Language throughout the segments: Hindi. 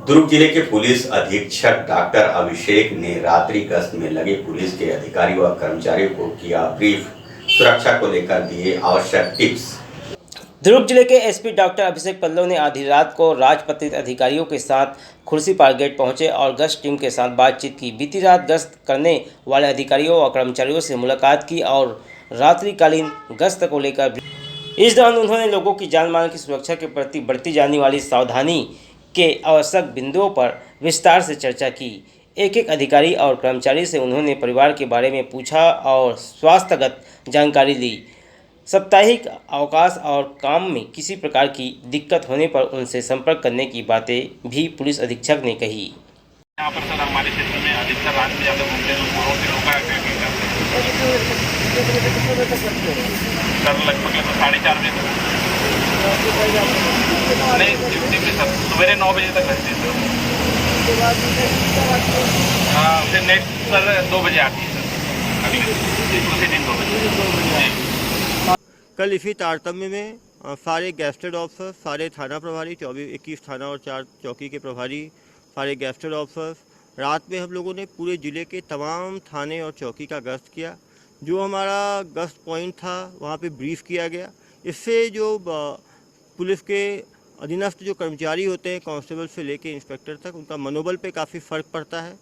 दुर्ग जिले के पुलिस अधीक्षक डॉक्टर अभिषेक ने रात्रि गश्त में लगे पुलिस के अधिकारियों व कर्मचारियों को किया ब्रीफ। सुरक्षा को लेकर दिए आवश्यक टिप्स। दुर्ग जिले के एसपी डॉक्टर अभिषेक पल्लव ने आधी रात को राजपत्रित अधिकारियों के साथ खुर्सीपार गेट पहुंचे और गश्त टीम के साथ बातचीत की। बीती रात गश्त करने वाले अधिकारियों और कर्मचारियों से मुलाकात की और रात्रिकालीन गश्त को लेकर इस दौरान उन्होंने लोगों की जान माल की सुरक्षा के प्रति बरती जाने वाली सावधानी के आवश्यक बिंदुओं पर विस्तार से चर्चा की। एक एक अधिकारी और कर्मचारी से उन्होंने परिवार के बारे में पूछा और स्वास्थ्यगत जानकारी ली। साप्ताहिक अवकाश और काम में किसी प्रकार की दिक्कत होने पर उनसे संपर्क करने की बातें भी पुलिस अधीक्षक ने कही। यहाँ पर सर हमारे क्षेत्र में अधिकतर रात में ज़्यादा घूमते हैं, रोटी रोका सर लगभग 4:30 बजे तक नहीं ड्यूटी में सर सवेरे 9 बजे तक रहते हैं सर। हाँ फिर नेक्स्ट सर 2 बजे आती है सर, अगले दूसरे दिन 2 बजे। कल इसी तारतम्य में सारे गैस्टेड ऑफिसर्स, सारे थाना प्रभारी 21 थाना और 4 चौकी के प्रभारी, सारे गैस्टेड ऑफिसर्स, रात में हम लोगों ने पूरे ज़िले के तमाम थाने और चौकी का गश्त किया। जो हमारा गश्त पॉइंट था वहाँ पे ब्रीफ किया गया। इससे जो पुलिस के अधीनस्थ जो कर्मचारी होते हैं, कांस्टेबल से लेके इंस्पेक्टर तक, उनका मनोबल पे काफ़ी फ़र्क पड़ता है।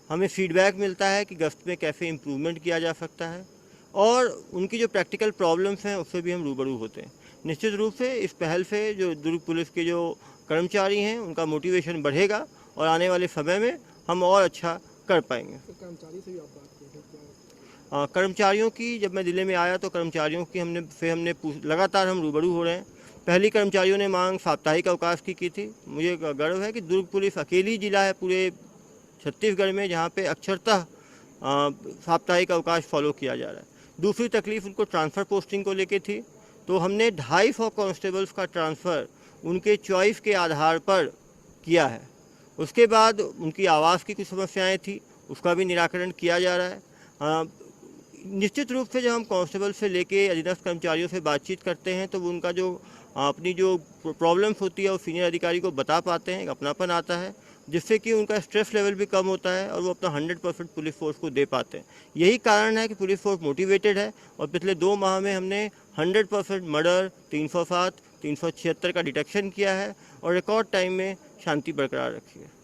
हमें फीडबैक मिलता है कि गश्त में कैसे इम्प्रूवमेंट किया जा सकता है और उनकी जो प्रैक्टिकल प्रॉब्लम्स हैं उससे भी हम रूबरू होते हैं। निश्चित रूप से इस पहल से जो दुर्ग पुलिस के जो कर्मचारी हैं उनका मोटिवेशन बढ़ेगा और आने वाले समय में हम और अच्छा कर पाएंगे। कर्मचारी से भी आप बात की? कर्मचारियों की जब मैं ज़िले में आया तो कर्मचारियों की हमने लगातार हम रूबरू हो रहे हैं। पहली कर्मचारियों ने मांग साप्ताहिक अवकाश की थी। मुझे गर्व है कि दुर्ग पुलिस अकेली ज़िला है पूरे छत्तीसगढ़ में जहाँ पे अक्षरतः साप्ताहिक अवकाश फॉलो किया जा रहा है। दूसरी तकलीफ़ उनको ट्रांसफ़र पोस्टिंग को लेके थी, तो हमने 250 कांस्टेबल्स का ट्रांसफ़र उनके चॉइस के आधार पर किया है। उसके बाद उनकी आवास की कुछ समस्याएं थी, उसका भी निराकरण किया जा रहा है। निश्चित रूप से जब हम कांस्टेबल से लेके अधीनस्थ कर्मचारियों से बातचीत करते हैं तो उनका जो अपनी जो प्रॉब्लम्स होती है वो सीनियर अधिकारी को बता पाते हैं, अपनापन आता है, जिससे कि उनका स्ट्रेस लेवल भी कम होता है और वो अपना 100% पुलिस फोर्स को दे पाते हैं। यही कारण है कि पुलिस फोर्स मोटिवेटेड है और पिछले 2 माह में हमने 100% मर्डर, 307, 376 का डिटेक्शन किया है और रिकॉर्ड टाइम में शांति बरकरार रखी है।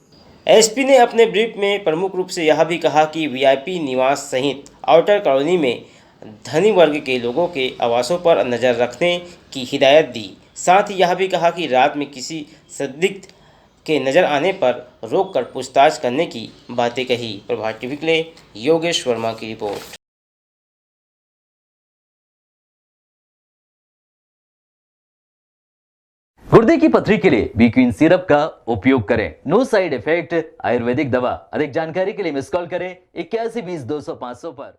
एसपी ने अपने ब्रीफ में प्रमुख रूप से यह भी कहा कि वीआईपी निवास सहित आउटर कॉलोनी में धनी वर्ग के लोगों के आवासों पर नज़र रखने की हिदायत दी। साथ ही यह भी कहा कि रात में किसी संदिग्ध के नज़र आने पर रोककर पूछताछ करने की बातें कही। प्रभात टीवी के लिए योगेश वर्मा की रिपोर्ट। गुर्दे की पथरी के लिए बी क्वीन सिरप का उपयोग करें। नो साइड इफेक्ट आयुर्वेदिक दवा। अधिक जानकारी के लिए मिस कॉल करें 81 20 200 500 पर।